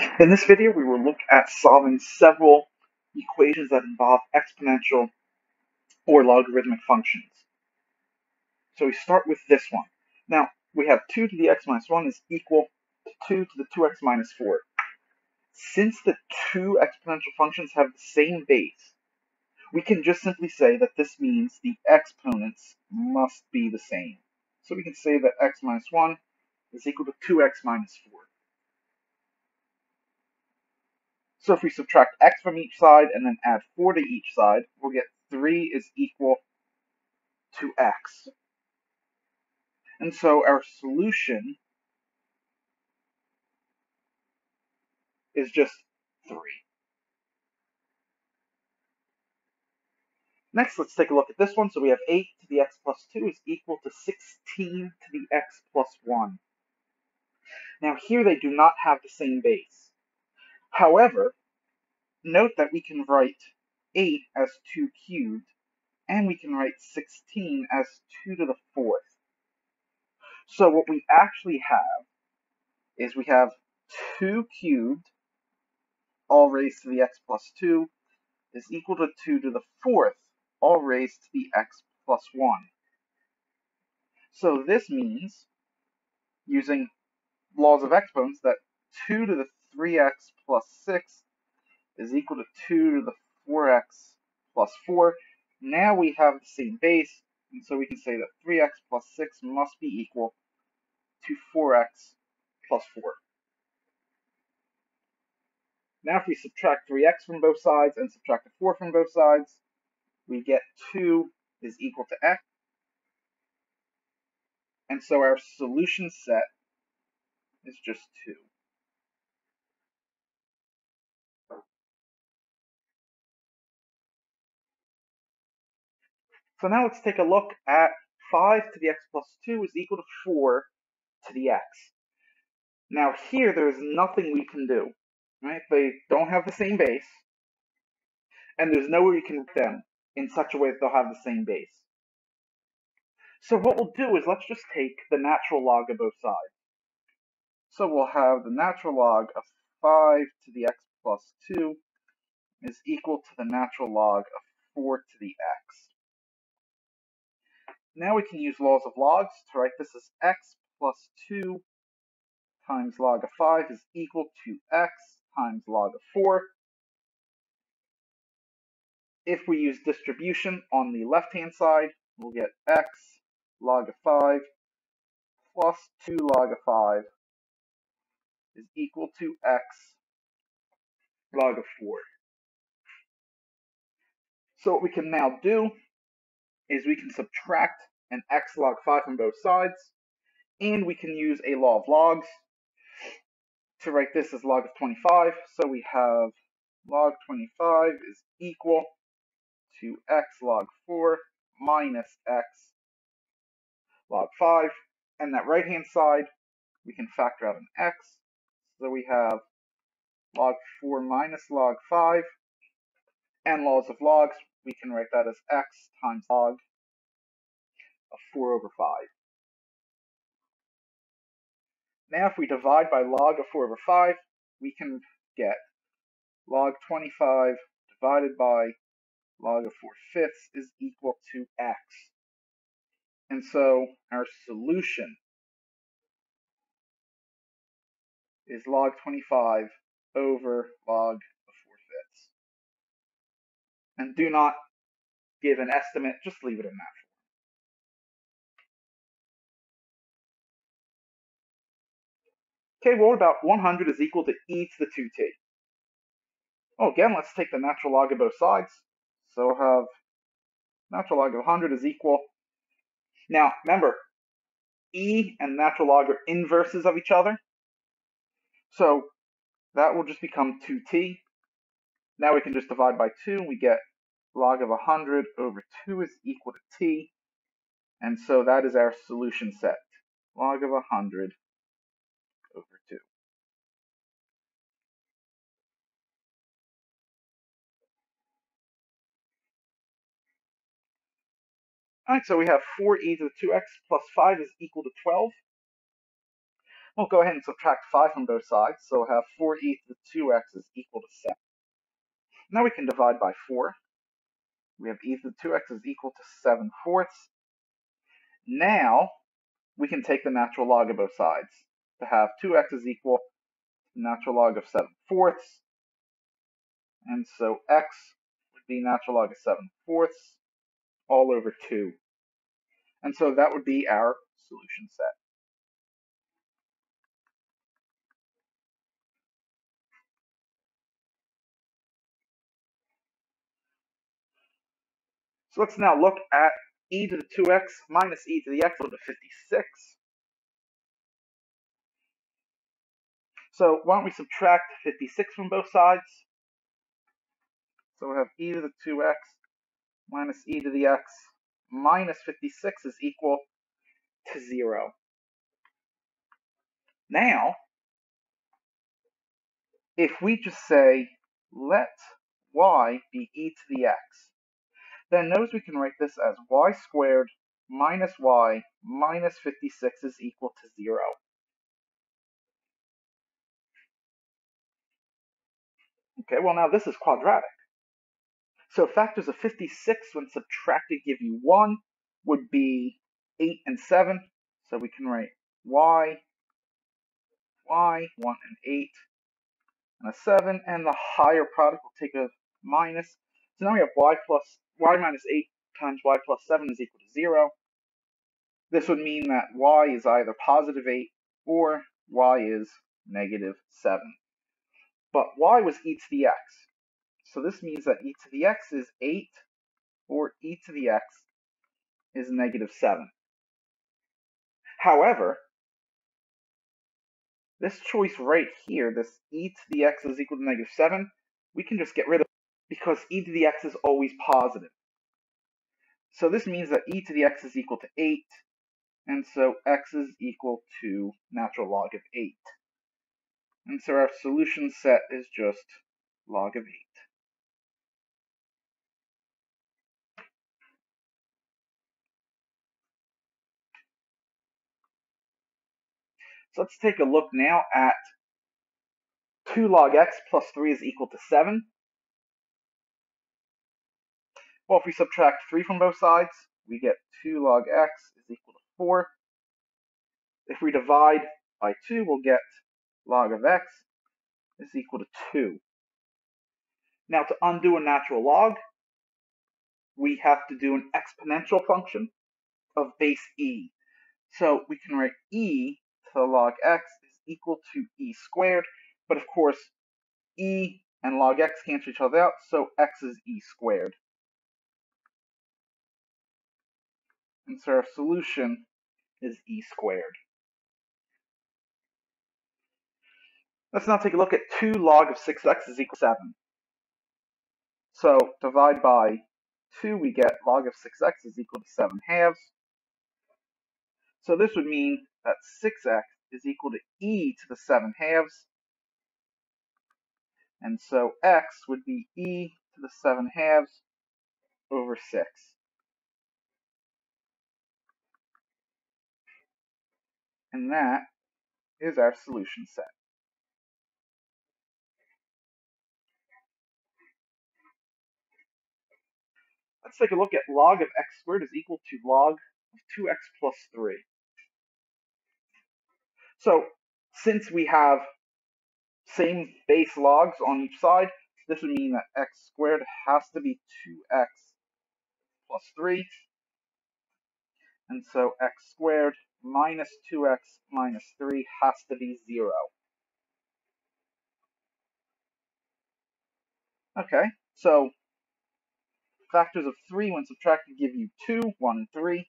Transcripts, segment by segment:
In this video, we will look at solving several equations that involve exponential or logarithmic functions. So we start with this one. Now, we have 2 to the x minus 1 is equal to 2 to the 2x minus 4. Since the two exponential functions have the same base, we can just simply say that this means the exponents must be the same. So we can say that x minus 1 is equal to 2x minus 4. So if we subtract x from each side and then add 4 to each side, we'll get 3 is equal to x. And so our solution is just 3. Next, let's take a look at this one. So we have 8 to the x plus 2 is equal to 16 to the x plus 1. Now here they do not have the same base. However, note that we can write 8 as 2 cubed, and we can write 16 as 2 to the 4th. So what we actually have is we have 2 cubed, all raised to the x plus 2, is equal to 2 to the 4th, all raised to the x plus 1. So this means, using laws of exponents, that 2 to the 3x plus 6 is equal to 2 to the 4x plus 4. Now we have the same base, and so we can say that 3x plus 6 must be equal to 4x plus 4. Now if we subtract 3x from both sides and subtract a 4 from both sides, we get 2 is equal to x. And so our solution set is just 2. So now let's take a look at 5 to the x plus 2 is equal to 4 to the x. Now here there's nothing we can do, right? They don't have the same base, and there's no way we can write them in such a way that they'll have the same base. So what we'll do is let's just take the natural log of both sides. So we'll have the natural log of 5 to the x plus 2 is equal to the natural log of 4 to the x. Now we can use laws of logs to write this as x plus 2 times log of 5 is equal to x times log of 4. If we use distribution on the left-hand side, we'll get x log of 5 plus 2 log of 5 is equal to x log of 4. So what we can now do is we can subtract an x log 5 from both sides, and we can use a law of logs to write this as log of 25. So we have log 25 is equal to x log 4 minus x log 5. And that right-hand side, we can factor out an x. So we have log 4 minus log 5. And laws of logs, we can write that as x times log of 4 over 5. Now if we divide by log of 4 over 5, we can get log 25 divided by log of 4/5 is equal to x. And so our solution is log 25 over log of 4/5. And do not give an estimate, just leave it in that form. Okay, well, what about 100 is equal to e to the 2t? Oh, again, let's take the natural log of both sides. So we'll have natural log of 100 is equal. Now, remember, e and natural log are inverses of each other. So that will just become 2t. Now we can just divide by 2, and we get log of 100 over 2 is equal to t. And so that is our solution set, log of 100 over 2. All right, so we have 4e to the 2x plus 5 is equal to 12. We'll go ahead and subtract 5 from both sides, so we'll have 4e to the 2x is equal to 7. Now we can divide by 4. We have e to the 2x is equal to 7/4. Now we can take the natural log of both sides to have 2x is equal to the natural log of 7/4. And so x would be natural log of 7/4 all over 2. And so that would be our solution set. So let's now look at e to the 2x minus e to the x equal to 56. So why don't we subtract 56 from both sides? So we have e to the 2x minus e to the x minus 56 is equal to 0. Now, if we just say, let y be e to the x, then notice we can write this as y squared minus y minus 56 is equal to 0. Okay, well now this is quadratic. So factors of 56 when subtracted give you 1 would be 8 and 7. So we can write y, 1 and 8, and a 7, and the higher product will take a minus. So now we have y minus 8 times y plus 7 is equal to 0. This would mean that y is either positive 8 or y is negative 7. But y was e to the x. So this means that e to the x is 8 or e to the x is negative 7. However, this choice right here, this e to the x is equal to negative 7, we can just get rid of it because e to the x is always positive. So this means that e to the x is equal to 8, and so x is equal to natural log of 8. And so our solution set is just log of 8. So let's take a look now at 2 log x plus 3 is equal to 7. Well, if we subtract 3 from both sides, we get 2 log x is equal to 4. If we divide by 2, we'll get log of x is equal to 2. Now, to undo a natural log, we have to do an exponential function of base e. So we can write e to the log x is equal to e squared, but of course, e and log x cancel each other out, so x is e squared. And so our solution is e squared. Let's now take a look at 2 log of 6x is equal to 7. So divide by 2, we get log of 6x is equal to 7/2. So this would mean that 6x is equal to e to the 7/2. And so x would be e to the 7/2 over 6. And that is our solution set. Let's take a look at log of x squared is equal to log of 2x plus 3. So since we have same base logs on each side, this would mean that x squared has to be 2x plus 3. And so x squared minus 2x minus 3 has to be 0. Okay, so factors of 3 when subtracted give you 2, 1, and 3.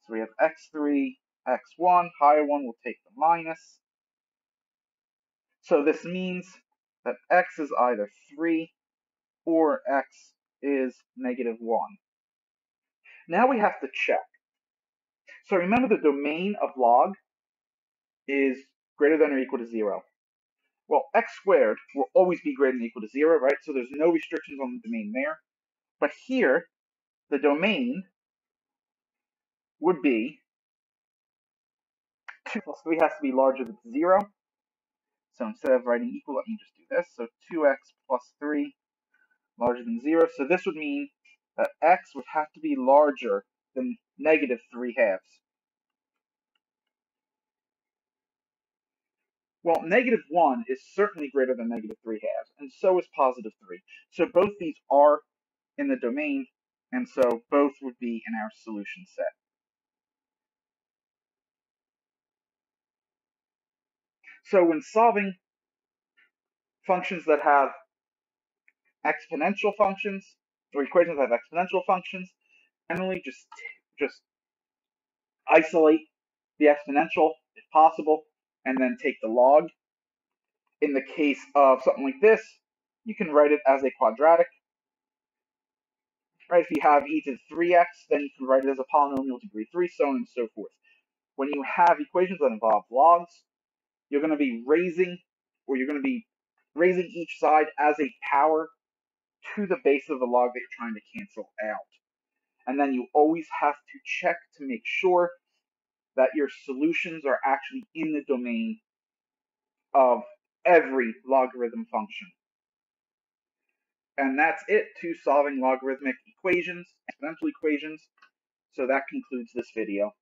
So we have x3, x1, higher one will take the minus. So this means that x is either 3 or x is negative 1. Now we have to check. So remember the domain of log is greater than or equal to 0. Well, x squared will always be greater than or equal to 0, right? So there's no restrictions on the domain there. But here, the domain would be 2 plus 3 has to be larger than 0. So instead of writing equal, let me just do this. So 2x plus 3 larger than 0. So this would mean that x would have to be larger than negative 3/2. Well, negative 1 is certainly greater than negative 3/2, and so is positive 3. So both these are in the domain, and so both would be in our solution set. So when solving functions that have exponential functions, or equations that have exponential functions, generally just isolate the exponential if possible, and then take the log. In the case of something like this, you can write it as a quadratic. Right? If you have e to the 3x, then you can write it as a polynomial degree 3, so on and so forth. When you have equations that involve logs, you're going to be raising each side as a power to the base of the log that you're trying to cancel out. And then you always have to check to make sure that your solutions are actually in the domain of every logarithm function. And that's it to solving logarithmic equations, exponential equations. So that concludes this video.